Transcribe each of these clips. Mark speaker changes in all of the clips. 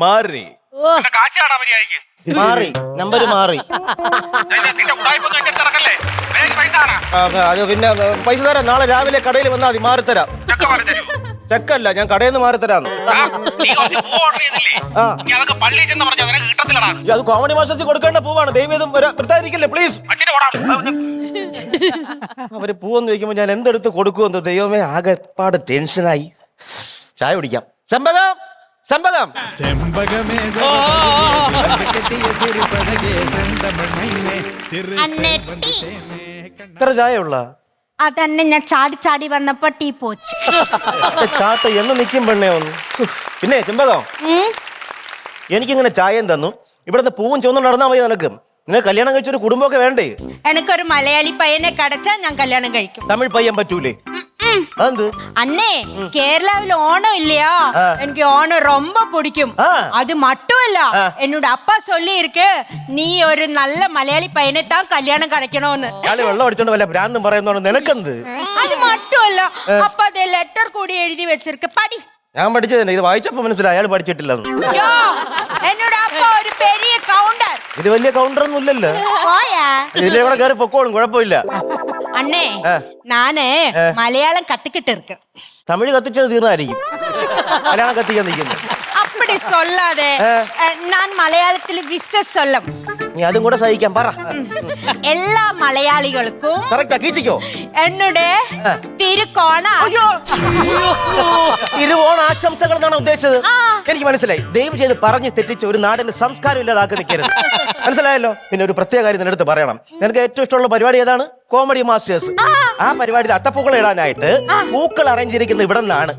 Speaker 1: മാറി മാറി നമ്പർ മാറി. പിന്നെ പൈസ തരാം. നാളെ രാവിലെ കടയിൽ വന്നാൽ മതി. മാറിത്തരാം. ചെക്കല്ല, ഞാൻ കടയിൽ നിന്ന് മാറിത്തരാന്ന്. അത് കോമഡി മാസ്റ്റേഴ്സിൽ കൊടുക്കേണ്ട പൂവാണ്. ദൈവം വൃത്തായിരിക്കില്ലേ പ്ലീസ്. അവര് പൂവെന്ന് ചോദിക്കുമ്പോ ഞാൻ എന്തെടുത്ത് കൊടുക്കുമെന്നോ ദൈവമേ. ആകെപ്പാട് ടെൻഷനായി. ചായ കുടിക്കാം. സെമ്പകം സെമ്പകം ഇത്ര ചായ ഉള്ള
Speaker 2: അതന്നെ ഞാൻ ചാടി ചാടി വന്നപ്പോ ടീ പോച്ച്
Speaker 1: ചാട്ട എന്ന് നിൽക്കും പെണ്ണേ ഒന്ന്. പിന്നെ ചെമ്പകം, എനിക്കിങ്ങനെ ചായയും തന്നു. ഇവിടുന്ന് പൂവും ചുവന്നു നടന്നാ മതി. നിനക്ക് കല്യാണം കഴിച്ചൊരു കുടുംബമൊക്കെ വേണ്ടേ?
Speaker 2: എനിക്കൊരു മലയാളി പയ്യനെ കടച്ചാ ഞാൻ കല്യാണം കഴിക്കും.
Speaker 1: തമിഴ് പയ്യൻ പറ്റൂലേ?
Speaker 2: അന്നേ കേരളാവിൽ ഓണം ഇല്ലയാ, എനിക്ക് ഓണം ரொம்ப പിടിക്കും. അത് മട്ടുമല്ല, എന്നോട് അപ്പ ചൊല്ലിയിരിക്ക് നീ ഒരു നല്ല മലയാളി പയ്യനെ താൻ കല്യാണം കഴിക്കണോന്ന്.
Speaker 1: വെള്ളം അടിച്ചോണ്ട് വല്ല ഭ്രാന്തും പറയുന്നോ നിനക്കെന്ത്?
Speaker 2: അത് മട്ടുമല്ല, അപ്പ അതേ ലെറ്റർ കൂടി എഴുതി വെച്ചിരിക്ക്. പടി.
Speaker 1: ഞാൻ പഠിച്ചതന്നെ. ഇത് വായിച്ചപ്പോ മനസ്സിലായി അയാൾ പഠിച്ചിട്ടില്ലെന്ന്.
Speaker 2: എന്നോട് അപ്പ ഒരു പെരിയ കൗണ്ടർ.
Speaker 1: ഇത് വലിയ കൗണ്ടർ ഒന്നും ഇല്ലല്ലോ. ഇതിലെ കൂടെ കയറി പൊക്കോളും, കുഴപ്പമില്ല.
Speaker 2: അണ്ണേ നാന് മലയാളം കത്തിക്കിട്ട് ഇருக்கு.
Speaker 1: തമിഴ് കത്തിച്ചത് തീർന്നായിരിക്കും. മലയാളം കത്തിക്കാൻ നിൽക്കുന്നു.
Speaker 2: அப்படி சொல்லாதே, நான் മലയാളത്തിൽ വിശ്വസ് சொல்லம்.
Speaker 1: നീ അതും കൂടെ സഹിക്കാൻ പറ.
Speaker 2: എല്ലാ മലയാളികൾക്കും
Speaker 1: കറക്റ്റാ കീച്ചിക്കോ
Speaker 2: എന്നോട് തിരുക്കോണ
Speaker 1: ആശംസകൾ എന്നാണ് ഉദ്ദേശിച്ചത്. എനിക്ക് മനസ്സിലായി. ദയവ് ചെയ്ത് പറഞ്ഞ് തെറ്റിച്ച് ഒരു നാടിന്റെ സംസ്കാരം ഇല്ലാതാക്കി നിൽക്കരുത്. മനസ്സിലായല്ലോ? പിന്നെ ഒരു പ്രത്യേക കാര്യം നിന്നെടുത്ത് പറയണം. നിനക്ക് ഏറ്റവും ഇഷ്ടമുള്ള പരിപാടി ഏതാണ്? Comedy masters. ആ പരിപാടിയിൽ അത്തപ്പൂക്കൾ ഇടാനായിട്ട് പൂക്കൾ അറേഞ്ച് ചെയ്തിരിക്കുന്നത് ഇവിടെ നിന്നാണ്.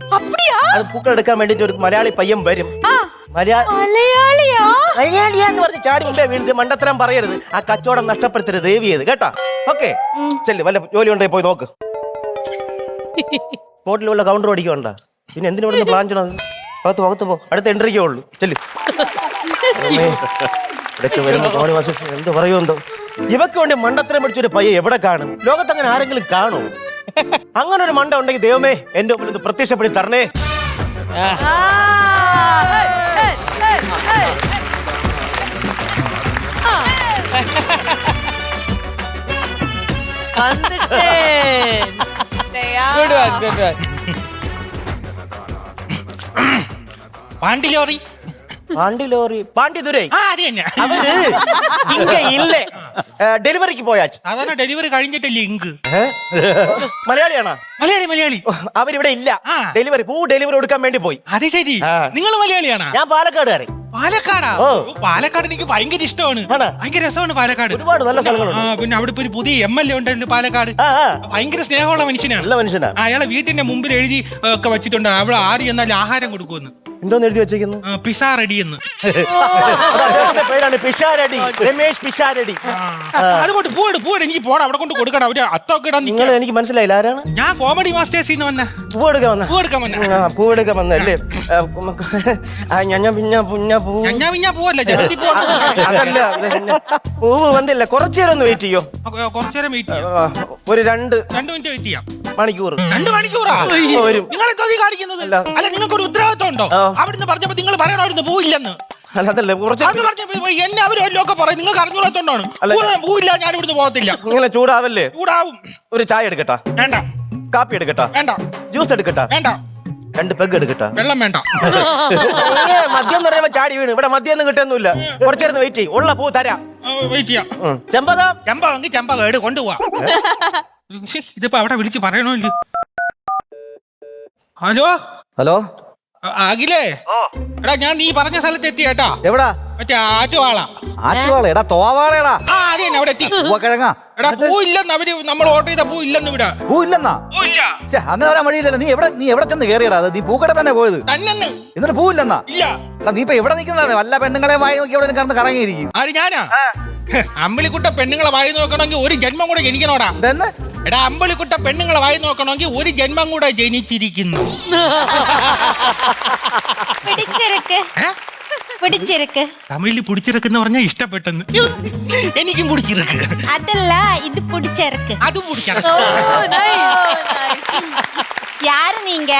Speaker 1: അത് പൂക്കൾ എടുക്കാൻ വേണ്ടിട്ട് ഒരു മലയാളി പയ്യൻ വരും. മലയാളിയാന്ന് പറഞ്ഞ് ചാടി മുമ്പേ വീണിട്ട് മണ്ടത്തരം പറയരുത്. ആ കച്ചവടം നഷ്ടപ്പെടുത്തരുത് ദേവി ചെയ്ത് കേട്ടാ. ഓക്കെ, ചെല്ലു. വല്ല ജോലി ഉണ്ടെങ്കിൽ പോയി നോക്ക്. സ്പോട്ടിൽ വല്ല കൗണ്ടർ അടിക്കണ്ട. പിന്നെ എന്തിനു ഇവിടെ പ്ലാൻ ചെയ്യണത്? അകത്ത് പോ. അടുത്ത എൻട്രിക്കേ ഉള്ളൂ. ചെല്ലു. ഇടയ്ക്ക് വരുമ്പോ കോമഡി മാസ്റ്റേഴ്സ് എന്ത് പറയുമെന്തോ. ഇവക്ക് വേണ്ടി മണ്ടത്തരം പിടിച്ചൊരു പയ്യ എവിടെ കാണും? ലോകത്ത് അങ്ങനെ ആരെങ്കിലും കാണോ? അങ്ങനെ ഒരു മണ്ട ഉണ്ടെങ്കിൽ ദൈവമേ എന്റെ മുമ്പിൽ ഒന്ന് പ്രത്യക്ഷപ്പെടുത്തി തരണേ.
Speaker 3: പാണ്ടിലോറി
Speaker 1: പാണ്ടിതുരൈ അവര് ഇങ്ക ഇല്ലേ ഡെലിവറിക്ക് പോയാച്ച്.
Speaker 3: സാധാരണ ഡെലിവറി കഴിഞ്ഞിട്ടല്ലേ ഇങ്ക്.
Speaker 1: മലയാളിയാണോ?
Speaker 3: മലയാളി.
Speaker 1: അവരിവിടെ ഇല്ല. ഡെലിവറി കൊടുക്കാൻ വേണ്ടി പോയി.
Speaker 3: അത് ശരി. നിങ്ങൾ മലയാളിയാണോ?
Speaker 1: ഞാൻ പാലക്കാടുകാരൻ.
Speaker 3: പാലക്കാടാ? പാലക്കാട് എനിക്ക് ഭയങ്കര ഇഷ്ടമാണ്. ഭയങ്കര രസമാണ് പാലക്കാട്.
Speaker 1: ഒരുപാട് നല്ല സ്ഥലങ്ങളുണ്ട്.
Speaker 3: പിന്നെ അവിടെ ഇപ്പൊ ഒരു പുതിയ MLA ഉണ്ടല്ലോ പാലക്കാട്. ഭയങ്കര സ്നേഹമുള്ള മനുഷ്യനാണ്.
Speaker 1: നല്ല മനുഷ്യനാ.
Speaker 3: അയാളെ വീട്ടിന്റെ മുമ്പിൽ എഴുതി ഒക്കെ വെച്ചിട്ടുണ്ട് അവിടെ ആര് ചെന്നാലും ആഹാരം കൊടുക്കുമെന്ന്.
Speaker 1: എന്തോന്ന് എഴുതി വെച്ചിരിക്കുന്നു?
Speaker 3: പിസാ റെഡി എന്ന്.
Speaker 1: പേരാണ് പിഷാരടി, രമേശ് പിഷാരടി.
Speaker 3: അതുകൊണ്ട് പൂവെട് എനിക്ക് പോണം. അവിടെ കൊണ്ട് കൊടുക്കണം. അവര് അത്തൊക്കെ ഇടാൻ.
Speaker 1: എനിക്ക് മനസ്സിലായില്ല ആരാണ്?
Speaker 3: ഞാൻ കോമഡി മാസ്റ്റേഴ്സിൽ നിന്ന് വന്ന
Speaker 1: പൂവെടുക്കാൻ വന്നല്ലേ? അതല്ല, പൂവ് വന്നില്ല. കുറച്ചു നേരം ഒന്ന് വെയിറ്റ് ചെയ്യോ?
Speaker 3: കുറച്ചേരം വെയിറ്റ് ചെയ്യാം.
Speaker 1: ഒരു 2
Speaker 3: മിനിറ്റ് വെയിറ്റ് ചെയ്യാം.
Speaker 1: മണിക്കൂർ.
Speaker 3: 2 മണിക്കൂറാ
Speaker 1: വരും.
Speaker 3: നിങ്ങൾ എന്തോ കാണിക്കുന്നത്? അല്ല, നിങ്ങൾക്ക് ഒരു ഉത്തരവാദിത്വം ഉണ്ടോ? അവിടുന്ന് പറഞ്ഞപ്പോ നിങ്ങൾ പറയണമായിരുന്നു പോയില്ലെന്ന്.
Speaker 1: അതല്ലേ കുറച്ച്
Speaker 3: എന്നെ അവരൊക്കെ പറയും. നിങ്ങൾക്ക് അറിഞ്ഞൂടാത്തോണ്ടാണ്. പോയില്ല, ഞാൻ ഇവിടുന്ന് പോകത്തില്ല.
Speaker 1: നിങ്ങളെ ചൂടാവല്ലേ?
Speaker 3: ചൂടാവും.
Speaker 1: ഒരു ചായ എടുക്കട്ടാ?
Speaker 3: വേണ്ട.
Speaker 1: കാപ്പി എടുക്കട്ടാ?
Speaker 3: വേണ്ട.
Speaker 1: ജ്യൂസ് എടുക്കട്ടാ?
Speaker 3: വേണ്ട.
Speaker 1: 2 പെഗ് എടുക്കട്ടാ?
Speaker 3: വെള്ളം വേണ്ട.
Speaker 1: മദ്യം എന്ന് പറയുമ്പോ ചാടി വീണ്. ഇവിടെ മദ്യം ഒന്നും കിട്ടുന്നില്ല. കുറച്ചേരം വെയിറ്റ് ചെയ്യും. ഉള്ള പൂ തരാം.
Speaker 3: വെയിറ്റ് ചെയ്യാം. ചെമ്പകം എടു കൊണ്ടുപോവാ. ഇതിപ്പോ അവിടെ വിളിച്ച് പറയണല്ലോ.
Speaker 4: ഹലോ
Speaker 3: അഖിലേ, എടാ ഞാൻ നീ പറഞ്ഞ സ്ഥലത്ത് എത്തി കേട്ടാ.
Speaker 4: എവിടാ?
Speaker 3: മറ്റേ ആറ്റുവാള.
Speaker 4: എടാ തോവാളെടാ.
Speaker 3: അതെ അവിടെ എത്തി.
Speaker 4: കിഴങ്ങാ.
Speaker 3: എടാ പൂ ഇല്ലെന്ന് അവര് നമ്മൾ ഓർഡർ ചെയ്ത പൂ ഇല്ലെന്ന് ഇവിടെ.
Speaker 4: പൂ ഇല്ലെന്നാ? അങ്ങനെ വരാൻ വഴിയില്ലല്ലോ. നീ എവിടെ ചെന്ന് കയറിയടാ? നീ പൂക്കട തന്നെ പോയത്
Speaker 3: തന്നെ.
Speaker 4: എന്നിട്ട് പൂ ഇല്ലെന്നാ?
Speaker 3: ഇല്ല.
Speaker 4: നീ ഇപ്പൊ എവിടെ നിൽക്കുന്നതാണ്? വല്ല പെണ്ണുങ്ങളെ വായി നോക്കി എവിടെ കിടന്ന് കറങ്ങിയിരിക്കും.
Speaker 3: ആര്? ഞാനാ? അമ്പിളിക്കുട്ട പെണ്ണുങ്ങളെ വായി നോക്കണമെങ്കിൽ ഒരു ജന്മം കൂടെ ജനിക്കണോടാ. എടാ അമ്പിളിക്കുട്ട പെണ്ണുങ്ങളെ വായി നോക്കണമെങ്കിൽ ഒരു ജന്മം കൂടെ ജനിച്ചിരിക്കുന്നു.
Speaker 2: പിടിച്ചിருக்கு
Speaker 3: തമിഴിൽ പിടിച്ചിറക്കെന്ന് പറഞ്ഞാൽ ഇഷ്ടപ്പെട്ടെന്ന്. എനിക്കും പിടിച്ചിറക്ക്.
Speaker 2: അതല്ല ഇത് പിടിച്ചിருக்கு.
Speaker 3: അതും പിടിച്ചിറക്ക്.
Speaker 2: யாரு நீங்க?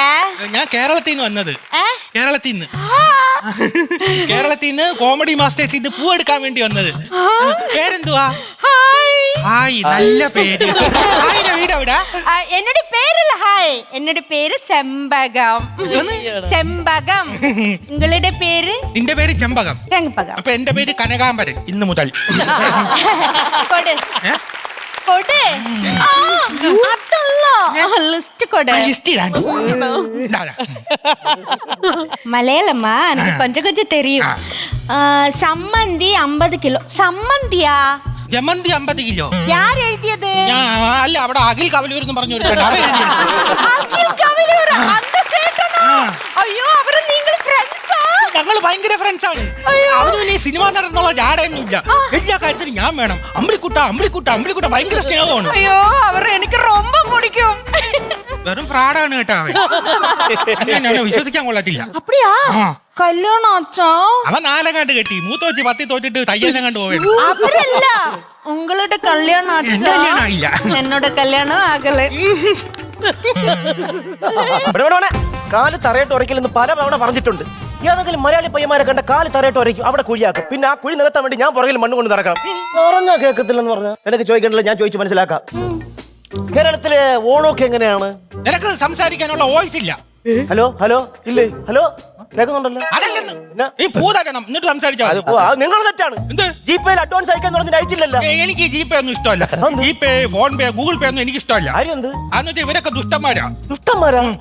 Speaker 3: ഞാൻ കേരളത്തിൽ നിന്ന് വന്നത്. കേരളത്തിൽ നിന്ന് കോമഡി മാസ്റ്റേഴ്സ് ഇത് പൂ എടുക്കാൻ വേണ്ടി വന്നത്. പേരെന്തുവാ? ഹായ്, നല്ല പേര്. ഹായിന്റെ വീട് എവിടാ?
Speaker 2: என்னோட பேர் இல்ல ஹாய், என்னோட பேரு செம்பகம். செம்பகம். உங்களுடைய പേര്?
Speaker 3: നിന്റെ പേര് ചെമ്പകം.
Speaker 2: ചെമ്പകം.
Speaker 3: അപ്പൊ എന്റെ പേര് കനകാംബരൻ. ഇന്ന് മുതൽ
Speaker 2: കൊട് കൊട്. അതല്ല, ലിസ്റ്റ് കൊട്.
Speaker 3: ലിസ്റ്റ്
Speaker 2: மலையாளமா? எனக்கு கொஞ்சம் கொஞ்சம் தெரியும். சம்மந்தி 50 കിലോ. സമ്മന്തിയാ?
Speaker 3: ജമന്തി 50 കിലോ.
Speaker 2: யார் எழுதியது?
Speaker 3: അല്ല, അവിടെ അഖിൽ കവലൂർ എന്ന് പറഞ്ഞു
Speaker 2: അഖിൽ കവലൂർ? அந்த சேட்டனா? അയ്യോ, അവരെ നിങ്ങൾ ഫ്രണ്ട്സാ?
Speaker 3: ഞങ്ങൾ ഭയങ്കര ഫ്രണ്ട്സ് ആണ്. അവന് ഈ സിനിമ നടന്നുള്ള ജാടയൊന്നുമില്ല. എല്ലാ കാര്യത്തിലും ഞാൻ വേണം. അമ്പിളിക്കുട്ട ഭയങ്കര സ്നേഹമാണ്.
Speaker 2: അയ്യോ, അവർ എനിക്ക് ரொம்ப പിടിക്കും.
Speaker 3: വെറും ഫ്രാഡാണ് കേട്ടോ അവൻ. എന്നെ വിശ്വസിക്കാൻ കൊള്ളത്തില്ല.
Speaker 2: அப்படியா? കല്യാണം ആച്ചോ?
Speaker 3: അവൻ 4 കണ്ട് കെട്ടി. മൂത്ത വെച്ച് 10 തോറ്റിട്ട് തയ്യലിനെ കണ്ട് പോവേണ്ട.
Speaker 2: അവരല്ല, ഉങ്ങളുടെ കല്യാണം ആച്ചോ?
Speaker 3: ഇല്ല.
Speaker 2: എന്നോട് കല്യാണം ആകല്.
Speaker 1: കാല് തറയിട്ട് ഉരയ്ക്കില്ലെന്ന് പല തവണ പറഞ്ഞിട്ടുണ്ട്. ഏതെങ്കിലും മലയാളി പയ്യന്മാരെ കണ്ട കാല് തറയിട്ട് ഉരയ്ക്കും, അവിടെ കുഴിയാക്കും. പിന്നെ ആ കുഴി നികത്താൻ വേണ്ടി ഞാൻ പുറകിൽ മണ്ണ് കൊണ്ട് നടക്കണം. പറഞ്ഞാ കേൾക്കത്തില്ലെന്ന് പറഞ്ഞ എനിക്ക് ചോദിക്കണ്ടല്ലോ, ഞാൻ ചോദിച്ചു മനസ്സിലാക്കാം. കേരളത്തിലെ ഓണമൊക്കെ എങ്ങനെയാണ്?
Speaker 3: നിനക്ക് സംസാരിക്കാനുള്ള വോയിസ് ഇല്ല.
Speaker 1: ഹലോ ഇല്ലേ? ഹലോ കേൾക്കുന്നുണ്ടല്ലോ.
Speaker 3: അതല്ലെന്ന് നീ പൂ തരണം എന്നിട്ട് സംസാരിച്ചാൽ
Speaker 1: നിങ്ങൾ തെറ്റാണ്. ജിപേയിൽ അഡ്വാൻസ് അയക്കാന്ന് പറഞ്ഞിട്ട് അയച്ചില്ലല്ലോ.
Speaker 3: എനിക്ക് ജിപേ ഒന്നും ഇഷ്ടമല്ല. ജിപേ, ഫോൺ പേ, ഗൂഗിൾ പേ ഒന്നും എനിക്ക് ഇഷ്ടമല്ല.
Speaker 1: എന്ത്
Speaker 3: അന്ന് വെച്ചാൽ ഇവരൊക്കെ ദുഷ്ടന്മാരാ.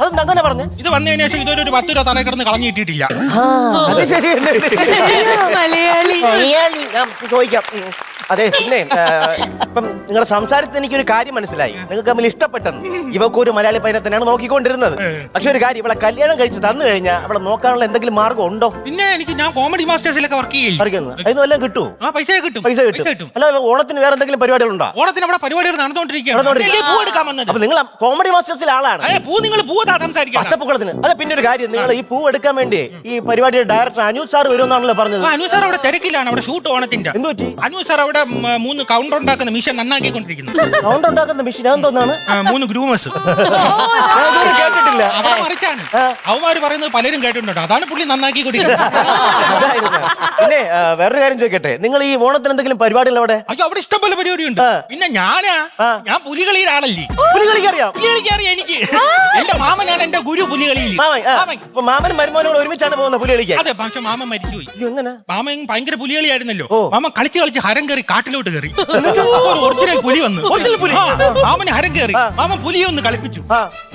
Speaker 1: അത് അങ്ങനെ പറഞ്ഞു.
Speaker 3: ഇത് വന്നതിന് ശേഷം ഇതൊരു 10 രൂപ തറ കിടന്ന് കളഞ്ഞു കിട്ടിയിട്ടില്ല.
Speaker 2: മലയാളി
Speaker 1: ഞാൻ ചോദിക്കാം. അതെ, പിന്നെ ഇപ്പം നിങ്ങളുടെ സംസാരത്തിൽ എനിക്കൊരു കാര്യം മനസ്സിലായി. നിങ്ങൾക്ക് തമ്മിൽ ഇഷ്ടപ്പെട്ടെന്ന്. ഇവക്കൊരു മലയാളി പയ്യനെ തന്നെയാണ് നോക്കിക്കൊണ്ടിരുന്നത്. പക്ഷെ ഒരു കാര്യം, ഇവിടെ കല്യാണം കഴിച്ച് തന്നു കഴിഞ്ഞാൽ അവിടെ നോക്കാനുള്ള എന്തെങ്കിലും മാർഗം ഉണ്ടോ?
Speaker 3: പിന്നെ ഞാൻ കോമഡി മാസ്റ്റേഴ്സിലൊക്കെ വർക്ക് ചെയ്യും.
Speaker 1: അതിന് വല്ലതും കിട്ടുമോ?
Speaker 3: പൈസ കിട്ടും.
Speaker 1: അല്ല, ഓണത്തിന് വേറെ എന്തെങ്കിലും പരിപാടികളുണ്ടോ?
Speaker 3: ഓണത്തിന് അവിടെ പരിപാടികൾ നടന്നുകൊണ്ടിരിക്കുകയാണ്. അപ്പൊ
Speaker 1: നിങ്ങൾ കോമഡി മാസ്റ്റേഴ്സിൽ ആളാണ്.
Speaker 3: നിങ്ങൾ പൂ സംസാരിക്കാം.
Speaker 1: അഷ്ടപ്പൂക്കളത്തിന്. അതെ, പിന്നെ ഒരു കാര്യം, നിങ്ങൾ ഈ പൂ എടുക്കാൻ വേണ്ടി ഈ പരിപാടിയുടെ ഡയറക്ടർ അനു സാർ വരുമെന്നാണല്ലോ പറഞ്ഞത്.
Speaker 3: അനു സാർ അവിടെ തിരക്കിലാണ്. അവിടെ ഷൂട്ട് ഓണത്തിന്റെ.
Speaker 1: എന്ത് പറ്റി?
Speaker 3: അനു സാർ അവിടെ 3 കൗണ്ടർ ഉണ്ടാക്കുന്ന മിഷൻ നന്നാക്കിക്കൊണ്ടിരിക്കുന്നു.
Speaker 1: കൗണ്ടർ ഉണ്ടാക്കുന്ന മിഷൻ എന്തോന്നാണ്?
Speaker 3: 3 ഗ്രൂമേഴ്സ്.
Speaker 1: കേട്ടിട്ടില്ല.
Speaker 3: അവിടെ മറിച്ചാണ് അവന്മാര് പറയുന്നത്. പലരും കേട്ടിട്ടുണ്ടോ? അതാണ് പുള്ളി നന്നാക്കിക്കൊണ്ടിരിക്കുന്നത്.
Speaker 1: പിന്നെ വേറൊരു കാര്യം ചോദിക്കട്ടെ, നിങ്ങൾ ഈ ഓണത്തിന് എന്തെങ്കിലും പരിപാടികൾ അവിടെ?
Speaker 3: അയ്യോ, അവിടെ ഇഷ്ടംപോലെ പരിപാടിയുണ്ട്. പിന്നെ ഞാൻ പുലികളിയിലാണല്ലേ.
Speaker 1: പുലികളിക്കറിയാം.
Speaker 3: പുലികളിക്കറിയാം എനിക്ക്. എന്റെ മാമനാണ് എന്റെ ഗുരു പുലികളിയിൽ.
Speaker 1: മാമനും മരുമോനും കൂടെ ഒരുമിച്ചാണ് പോകുന്നത് പുലി കളിക്കാൻ?
Speaker 3: അതെ, പക്ഷെ മാമൻ മരിച്ചുപോയി.
Speaker 1: എങ്ങനെ?
Speaker 3: മാമൻ ഭയങ്കര പുലികളിയായിരുന്നല്ലോ. മാമൻ കളിച്ച് ഹരം കയറി കാട്ടിലോട്ട് കയറി. ഒറിജിനൽ പുലി വന്നു. മാമന് ഹരം കയറി. മാമൻ പുലിയെ ഒന്ന് കളിപ്പിച്ചു.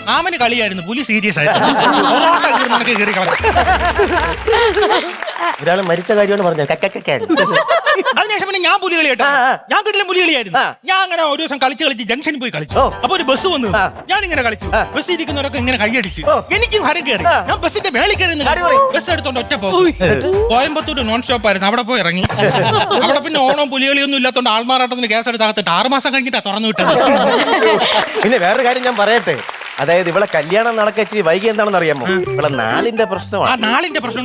Speaker 3: മാമന് കളിയായിരുന്നു, പുലി സീരിയസ് ആയിരുന്നു.
Speaker 1: ഒരാള് മരിച്ച കാര്യമാണ് പറഞ്ഞത്.
Speaker 3: അതിനുശേഷം പിന്നെ ഞാൻ പുലികളി കേട്ടോ. ഞാൻ കിട്ടില്ല പുലികളിയായിരുന്നു. ഞാൻ അങ്ങനെ ഒരു ദിവസം കളിച്ച് ജംഗ്ഷനിൽ പോയി കളിച്ചു. അപ്പൊ ഒരു ബസ് വന്നു. ഞാൻ ഇങ്ങനെ കളിച്ചു. ബസ് ഇരിക്കുന്നവരൊക്കെ ഇങ്ങനെ കൈയടിച്ച്. എനിക്കും ഹരം കയറി. ഞാൻ ബസ്സിന്റെ മേളിൽ കയറി ബസ് എടുത്തോണ്ട് ഒറ്റ പോകും. കോയമ്പത്തൂർ നോൺ സ്റ്റോപ്പ് ആയിരുന്നു. അവിടെ പോയി ഇറങ്ങി. അവിടെ പിന്നെ ഓണം പുലികളിയൊന്നും ഇല്ലാത്തോണ്ട് ആൾമാറാട്ടത്തിന് കേസ് എടുത്താകത്തിട്ട് 6 മാസം കഴിഞ്ഞിട്ടാ തുറന്നു വിട്ടത്.
Speaker 1: പിന്നെ വേറൊരു കാര്യം ഞാൻ പറയട്ടെ. അതായത് ഇവിടെ കല്യാണം നടക്കച്ച് വൈകി എന്താണെന്ന് അറിയാമോ? ഇവിടെ നാളിന്റെ പ്രശ്നമാണ്.
Speaker 3: നാളിന്റെ പ്രശ്നം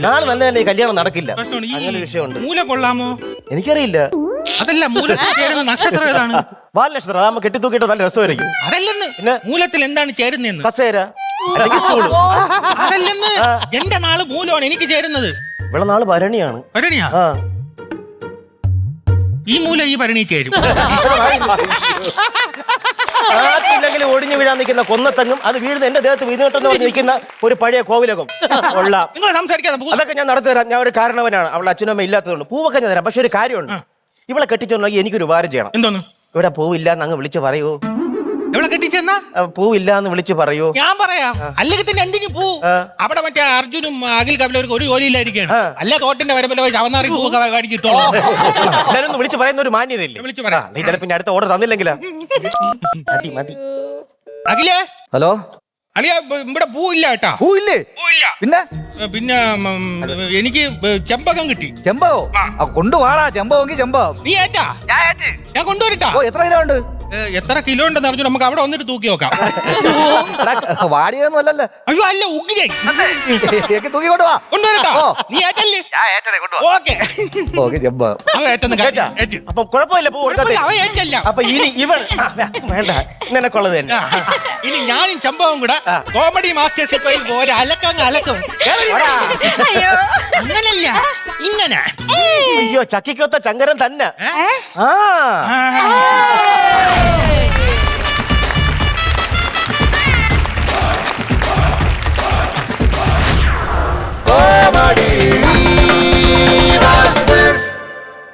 Speaker 1: നാളെ നല്ല തന്നെ കല്യാണം നടക്കില്ല. അങ്ങനെ വിഷയമുണ്ട്.
Speaker 3: മൂല കൊള്ളാമോ?
Speaker 1: എനിക്കറിയില്ല.
Speaker 3: അതല്ല, മൂലത്തിൽ ചേരുന്ന നക്ഷത്രം ഏതാണ്?
Speaker 1: വാൽനക്ഷത്രം. അതാകുമ്പോ കെട്ടിത്തൂക്കിയിട്ട് നല്ല രസമായിരിക്കും.
Speaker 3: അതല്ലെന്ന്. മൂലത്തിൽ എന്താണ് ചേരുന്നതെന്ന്?
Speaker 1: കസേര, സ്കൂള്.
Speaker 3: അതല്ലെന്ന്. എന്റെ നാള് മൂലമാണ് എനിക്ക് ചേരുന്നത്.
Speaker 1: ഇവിടെ നാള് ഭരണിയാണ്.
Speaker 3: ഭരണിയാ? ഈ മൂല ഈ ഭരണി ചേരും.
Speaker 1: ആറ്റില്ലെങ്കിൽ ഒടിഞ്ഞു വീഴാൻ നിൽക്കുന്ന കൊന്നത്തങ്ങും അത് വീഴുന്ന എന്റെ ദേഹത്ത് വീണിട്ടെന്ന് പറഞ്ഞ് നിൽക്കുന്ന ഒരു പഴയ കോവിലകം കൊള്ളാം.
Speaker 3: നിങ്ങൾ സംസാരിക്കാതെ
Speaker 1: അതൊക്കെ ഞാൻ നടത്തി തരാം. ഞാൻ ഒരു കാരണവനാണ്. അവളുടെ അച്ഛനമ്മ ഇല്ലാത്തതുകൊണ്ട് പൂവൊക്കെ ഞാൻ തരാം. പക്ഷെ ഒരു കാര്യമുണ്ട്, ഇവളെ കെട്ടിച്ചോണ്ടെങ്കിൽ എനിക്കൊരു ഉപകാരം ചെയ്യണം.
Speaker 3: എന്തോന്ന്?
Speaker 1: ഇവിടെ പൂവില്ല എന്ന് അങ്ങ് വിളിച്ചു പറയൂ.
Speaker 3: എവിടെ കെട്ടിച്ചെന്നാ?
Speaker 1: പൂവില്ല എന്ന് വിളിച്ചു പറയൂ.
Speaker 3: ഞാൻ പറയാം. അല്ലെങ്കിൽ തന്നെ എന്തിനു പൂ? അവിടെ മറ്റേ അർജുനും അഖിൽ കപിലർക്ക് ഒരു ജോലിയില്ലായിരിക്കാണ്. അല്ല, തോട്ടിന്റെ വരമ്പല ചവന്നാറി പൂ കാണിച്ചിട്ടോളൂ.
Speaker 1: ഞാനൊന്ന് വിളിച്ചു പറയുന്ന ഒരു മാന്യതയില്ലേ?
Speaker 3: വിളിച്ചു പറയാം.
Speaker 1: നീ ചിലപ്പോ പിന്നെ അടുത്ത ഓർഡർ തന്നില്ലെങ്കിലാ. മതി മതി.
Speaker 3: അഖിലേ,
Speaker 4: ഹലോ.
Speaker 3: അളിയ, ഇവിടെ പൂ ഇല്ല കേട്ടാ.
Speaker 4: പൂ ഇല്ലേ? പിന്നെ
Speaker 3: പിന്നെ എനിക്ക് ചെമ്പകം കിട്ടി.
Speaker 4: ചെമ്പോ? കൊണ്ടുവാടാ. ചെമ്പമെങ്കിൽ ചെമ്പോ.
Speaker 3: നീ ഏറ്റാ? ഞാൻ കൊണ്ടുവരട്ടാ.
Speaker 4: എത്ര കിലോ ഉണ്ട്?
Speaker 3: എത്ര കിലോ ഉണ്ടെന്ന് അറിഞ്ഞു നമുക്ക് അവിടെ വന്നിട്ട് തൂക്കി നോക്കാം.
Speaker 4: വാടിയൊന്നും അല്ലല്ലോ.
Speaker 3: അയ്യോ അല്ല ഉഗ്ഗിലേ
Speaker 4: തൂക്കി കൊണ്ടുവാ.
Speaker 3: കൊണ്ടുവരട്ടോ
Speaker 4: ഓ.
Speaker 3: നീ ഏറ്റല്ലേ? ഓക്കെ അവ ഏറ്റെന്ന്
Speaker 1: കേട്ടാ? അപ്പൊ കുഴപ്പമില്ല, പോ കൊടുക്കാത്തെ.
Speaker 3: അവ ഏറ്റല്ല.
Speaker 1: അപ്പൊ ഇനി ഇവൾ വേണ്ട, നിനക്കുള്ളത് തന്നെ.
Speaker 3: ഇനി ഞാനും ചമ്പവും കൂടെ കോമഡി മാസ്റ്റേഴ്സിൽ പോയി ഒരു അലക്കങ്ങ് അലക്കും.
Speaker 2: അയ്യോ
Speaker 3: അങ്ങനല്ല ഇങ്ങനെ.
Speaker 1: അയ്യോ ചക്കിക്കൊത്ത ചങ്കരൻ തന്നെ.
Speaker 3: ഏ?
Speaker 1: ആ
Speaker 3: ആ.